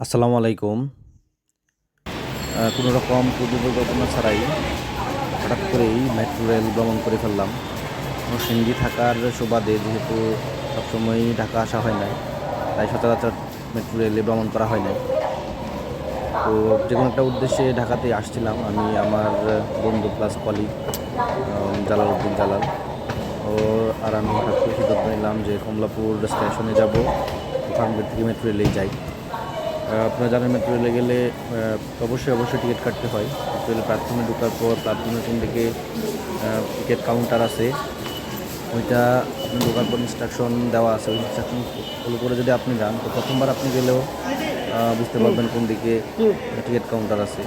আসসালামু আলাইকুম। কোনো রকম পূর্ব পরিকল্পনা ছাড়াই হঠাৎ করেই মেট্রো রেল ভ্রমণ করে ফেললাম। নরসিংদী থাকার সুবাদে যেহেতু সবসময়ই ঢাকা আসা হয় নাই, তাই সচরাচর মেট্রো রেলে ভ্রমণ করা হয় নাই। তো যে কোনো একটা উদ্দেশ্যে ঢাকাতে আসছিলাম আমি, আমার বন্ধু প্লাস কলিগ জালালউদ্দিন জালাল ও আর আমি হঠাৎ করে সিদ্ধান্ত নিলাম যে কমলাপুর স্টেশনে যাব, ওখান থেকে মেট্রো রেলেই যাই। আপনারা জানেন মেট্রো রেলে গেলে অবশ্যই টিকিট কাটতে হয়। মেট্রো রেলের প্ল্যাটফর্মে ঢোকার পর প্ল্যাটফর্মের কোন দিকে টিকিট কাউন্টার আছে, ওইটা আপনি ঢোকার পর ইনস্ট্রাকশন দেওয়া আছে। ওই ইনস্ট্রাকশন ফলো করে যদি আপনি যান, তো প্রথমবার আপনি গেলেও বুঝতে পারবেন কোন দিকে টিকিট কাউন্টার আছে।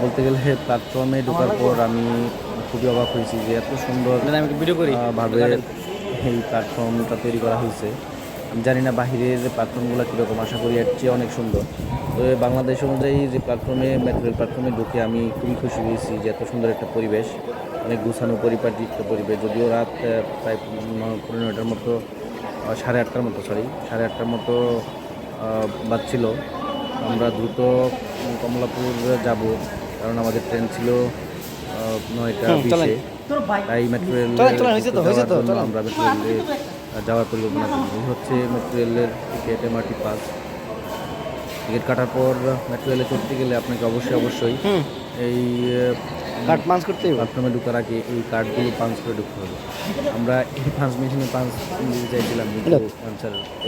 বলতে গেলে প্ল্যাটফর্মে ঢোকার পর আমি খুবই অবাক হয়েছি যে এত সুন্দর ভাবে এই প্ল্যাটফর্মটা তৈরি করা হয়েছে। আমি জানি না বাহিরের প্ল্যাটফর্মগুলো কীরকম, আশা করি এর চেয়ে অনেক সুন্দর। তো বাংলাদেশ অনুযায়ী যে প্ল্যাটফর্মে মেট্রো রেল প্ল্যাটফর্মে ঢুকে আমি খুবই খুশি হয়েছি যে এত সুন্দর একটা পরিবেশ, অনেক গুছানো পরিপাটি একটা পরিবেশ। যদিও রাত প্রায় 9:30টার মতো, 8:30টার মতো, সাড়ে আটটার মতো বাজছিল। আমরা দ্রুত কমলাপুর যাব, কারণ আমাদের ট্রেন ছিল 9:20-এ। তাই মেট্রো রেল আমরা মেট্রো রেলে যাওয়ার পরিকল্পনা করি। এই হচ্ছে মেট্রো রেলের টিকিট, এমআরটি পাস। টিকিট কাটার পর মেট্রো রেলে চড়তে গেলে আপনাকে অবশ্যই এই কার্ড পাঞ্চ করতে হবে। প্ল্যাটফর্মে ঢোকার আগে এই কার্ডগুলো পাঞ্চ করে ঢুকতে হবে। আমরা এই পাঞ্চ মেশিনে পাঞ্চ দিতে চাইছিলাম, কিন্তু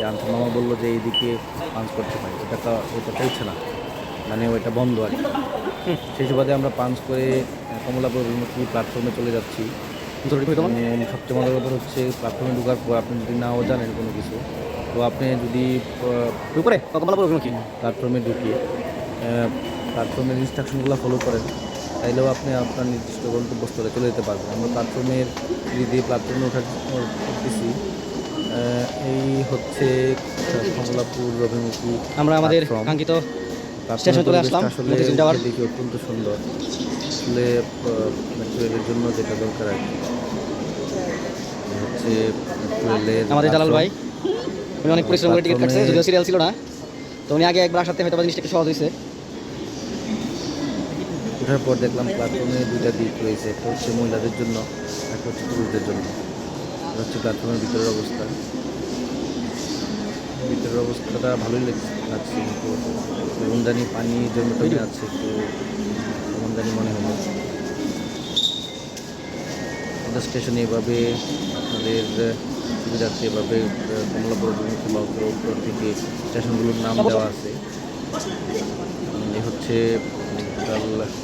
আনসার মামা বললো যে এইদিকে পাঞ্চ করতে হয়, এটা চলছে না, মানে ওইটা বন্ধ আর কি। সেই সুবাদে আমরা পাঞ্চ করে কমলাপুর অভিমুখী প্ল্যাটফর্মে চলে যাচ্ছি। সবচেয়ে মজার ব্যাপার হচ্ছে প্ল্যাটফর্মে ঢোকার পর আপনি যদি নাও জানেন কোনো কিছু, তো আপনি যদি প্ল্যাটফর্মে ঢুকে প্ল্যাটফর্মের ইনস্ট্রাকশনগুলো ফলো করেন, তাইলেও আপনি আপনার নির্দিষ্ট গন্তব্যস্থলে চলে যেতে পারবেন। আমরা প্ল্যাটফর্মে প্ল্যাটফর্মে উঠতেছি। এই হচ্ছে কমলাপুর অভিমুখী আমরা আমাদের কাঙ্ক্ষিত স্টেশনে চলে আসলাম। আসলে দেখি অত্যন্ত সুন্দর। আসলে মেট্রো রেলের জন্য যেটা দরকার আর কি হচ্ছে মেট্রো রেলের আমাদের জালাল ভাই উনি অনেক পরিশ্রম করে টিকিট কাটছে, যদিও সিরিয়াল ছিল না, তো উনি আগে একবার আসাতে হয়তো জিনিসটা একটু সহজ হয়েছে। ওঠার পর দেখলাম প্ল্যাটফর্মে দুইটা দিক রয়েছে, একটা হচ্ছে মহিলাদের জন্য, একটা হচ্ছে পুরুষদের জন্য। এটা হচ্ছে প্ল্যাটফর্মের ভিতরের অবস্থাটা ভালোই লাগছে, কিন্তু কেমন জানি পানি জমে আছে, একটু কেমন জানি মনে হলো। আমাদের স্টেশনে এভাবে আপনাদের সুবিধার্থে এভাবে কমলাপুর অভিমুখী বা উত্তর থেকে স্টেশনগুলোর নাম দেওয়া আছে। এ হচ্ছে টোটাল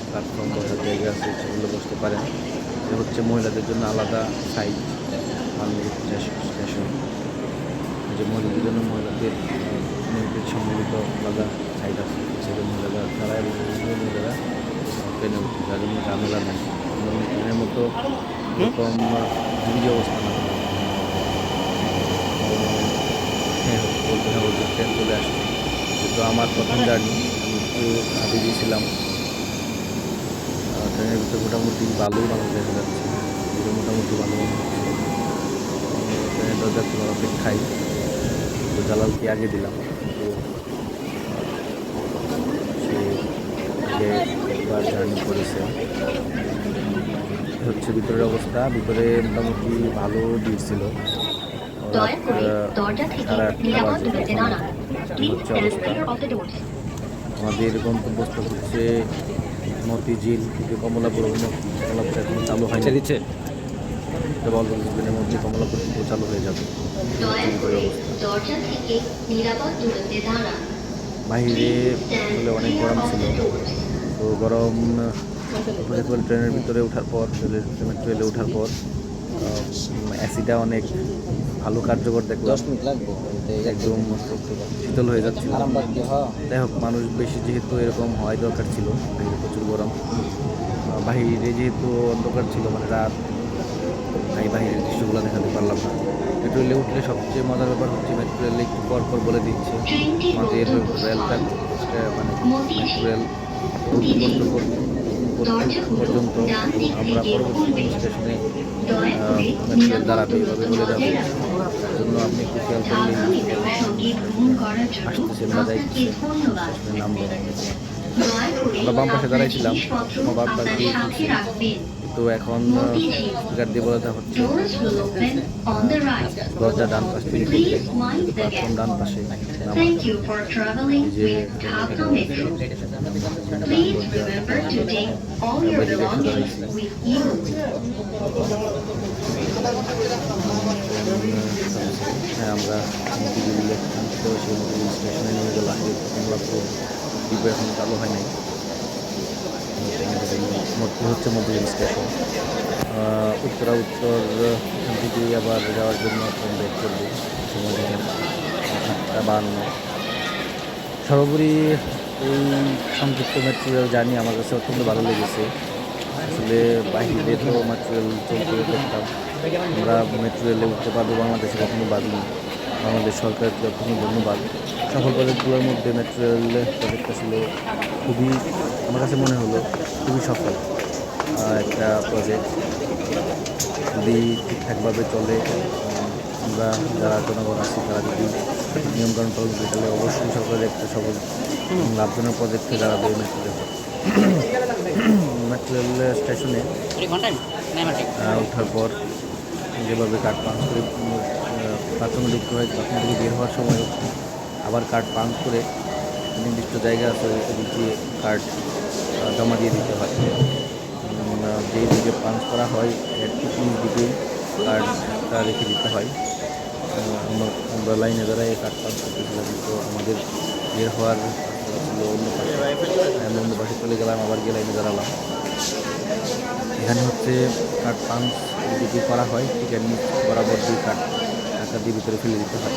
প্ল্যাটফর্ম, বসার জায়গা আছে, সেগুলো বসতে পারেন। এ হচ্ছে মহিলাদের জন্য আলাদা সাইড স্টেশন, যে মহিলাদের জন্য মহিলাদের সম্মিলিত আলাদা সাইড আছে, সেগুলো মহিলারা তারা এবং মহিলারা ট্রেনে উঠে, যার জন্য ঝামেলা নেই। ট্রেনের মতো এরকম জরুরি অবস্থা না। হ্যাঁ, বলতে ট্রেন চলে আসছে, যেহেতু আমার প্রথম জার্নি, আমি একটু আবেগী ছিলাম। ট্রেনের ভিতরে মোটামুটি ভালোই মানুষ দেখা যাচ্ছে, মোটামুটি ভালো মনে হচ্ছে। ট্রেনের দরজা খোলার অপেক্ষায় তো জালালকে আগে দিলাম, তো সে আগে একবার জার্নি করেছে। হচ্ছে ভিতরের অবস্থা, ভিতরে মোটামুটি ভালো ভিড় ছিল। হচ্ছে অবস্থা। আমাদের গন্তব্যস্থল হচ্ছে মতিঝিল থেকে কমলাপুর অভিমুখী। কমলাপুর এখন চালু হয়ে দিচ্ছে, অল্প কিছুদিনের মধ্যে কমলাপুর কিন্তু চালু হয়ে যাবে। বাহিরে আসলে অনেক গরম ছিল, তো গরম ট্রেনের ভিতরে ওঠার পর, মেট্রো রেলে ওঠার পর এসিটা অনেক ভালো কার্যকর দেখলাম, একদম শীতল হয়ে যাচ্ছে। যাই হোক, মানুষ বেশি যেহেতু এরকম হওয়াই দরকার ছিল, বাইরে প্রচুর গরম। বাহিরে যেহেতু অন্ধকার ছিল, মানে রাত, তাই বাহিরের দৃশ্যগুলো দেখাতে পারলাম না। মেট্রো রেলে উঠলে সবচেয়ে মজার ব্যাপার হচ্ছে মেট্রো রেলে একটু পর বলে দিচ্ছে আমাদের রেলটা, মানে মেট্রো রেল পর্যন্ত এবং আমরা পরবর্তী কোন স্টেশনে মেট্রো রেল দাঁড়াবে এভাবে বলে দেওয়া হয়েছে। তার জন্য আপনি একটু খেয়াল করলেই বুঝতে পারবেন আসতেছেন বা যাইতেছেন স্টেশনের নামবেন। আমরা বাম পাশে দাঁড়াইছিলাম, বাম পাশ দিয়ে ঘুরছি, কিন্তু এখন স্পিকার দিয়ে বলে দেওয়া হচ্ছে দরজা ডান পাশ থেকে খুলতে, প্ল্যাটফর্ম ডান পাশে নামা। এই যে হ্যাঁ, আমরা মতিঝিল সেই মতিঝিল স্টেশনে নিয়ে গেলাম। কমলাপুর ডিপো এখন চালু হয় নাই। হচ্ছে মতিঝিল স্টেশন। উত্তর এখান থেকে আবার যাওয়ার জন্য ট্রেন বের করবে সময় দেখেন 8:52। সর্বোপরি এই সংক্ষিপ্ত মেট্রো রেল জার্নি আমার কাছে অত্যন্ত ভালো লেগেছে। আসলে বাহিরে তো মেট্রো রেল চলতে দেখতাম, আমরা মেট্রো রেলে উঠতে পারবো বাংলাদেশে কখনো ভাবিনি। বাংলাদেশ সরকারকে অত্যন্ত ধন্যবাদ। সফল প্রজেক্টগুলোর মধ্যে মেট্রো রেল প্রজেক্টটা ছিল খুবই, আমার কাছে মনে হলো খুবই সফল একটা প্রজেক্ট। যদি ঠিকঠাকভাবে চলে, আমরা যারা জনগণ আছি তারা যদি নিয়মকানুন পালন করে, তাহলে অবশ্যই সরকারের একটা সফল লাভজনক প্রজেক্টে দাঁড়াবে মেট্রো রেল। মেট্রো রেল স্টেশনে ওঠার পর যেভাবে কার্ড পাঞ্চ করে প্রাথমিক দেখতে হয়, প্রাথমিক থেকে বের হওয়ার সময় আবার কার্ড পাঞ্চ করে নির্দিষ্ট জায়গা আছে ওই দিয়ে কার্ড জমা দিয়ে দিতে হয়। যেই দিকে পাঞ্চ করা হয় এর ঠিক নিজ দিকে কার্ডটা রেখে দিতে হয়। আমরা লাইনে দাঁড়ায় কার্ড পাঞ্চ করতেছিলাম, তো আমাদের বের হওয়ার ছিল অন্য পাশে। আমি অন্য পাশে চলে গেলাম, আবার গিয়ে লাইনে দাঁড়ালাম। এখানে হচ্ছে কার্ড পাঞ্চ দিকে করা হয়, টিকিট বরাবর দিয়ে কার্ড টাকা দিয়ে ভিতরে ফেলে দিতে হয়।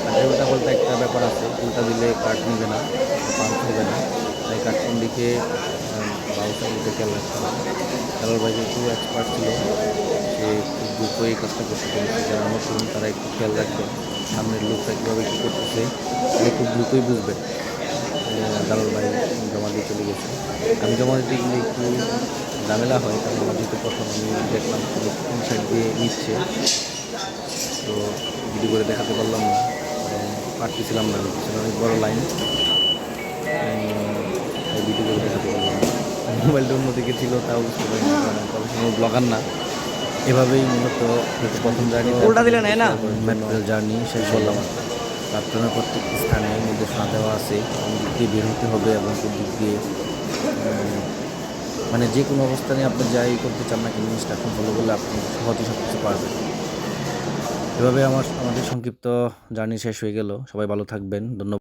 আর উল্টা পাল্টা একটা ব্যাপার আছে, উল্টা দিলে কার্ড নেবে না, পাঞ্চ হবে না। তাই কার্ড কোন দিকে বাউসার দিকে খেয়াল রাখতে হবে। খেলার বাইরে খুব এক্সপার্ট ছিল, সে খুব দ্রুত এই কাজটা করতে পেরেছে। যারা নতুন তারা একটু খেয়াল রাখবেন, সামনের লোকটা কীভাবে কী করতেছে তাহলে খুব দ্রুতই বুঝবেন। দালাল ভাই জমা দিয়ে চলে গেছে। আমি জমা দিতে গেলে একটু ঝামেলা হয়, কারণ আমার যেহেতু প্রথম আমি দেখলাম কোন সাইড দিয়ে নিচ্ছে, তো ভিডিও করে দেখাতে পারলাম না, পারতেছিলাম না, পিছনে অনেক বড় লাইন, ভিডিও করে দেখাতে পারলাম না। মোবাইলটা অন্যদিকে ছিল তাও বুঝতে পারিনি, তবে কোনো ব্লগার না। এভাবেই মূলত প্রথম জার্নি মেট্রো রেল জার্নি শেষ করলাম। প্ল্যাটফর্মের প্রত্যেকটি স্থানে নির্দেশনা দেওয়া আছে কোন দিক দিয়ে বের হতে হবে এবং কোন দিক দিয়ে, মানে যে কোনো অবস্থানে আপনি যাই করতে চান না কিন্তু ইনস্ট্রাকশন ফলো করলে আপনি সহজেই সব কিছু পারবেন। এভাবে আমাদের সংক্ষিপ্ত জার্নি শেষ হয়ে গেল। সবাই ভালো থাকবেন, ধন্যবাদ।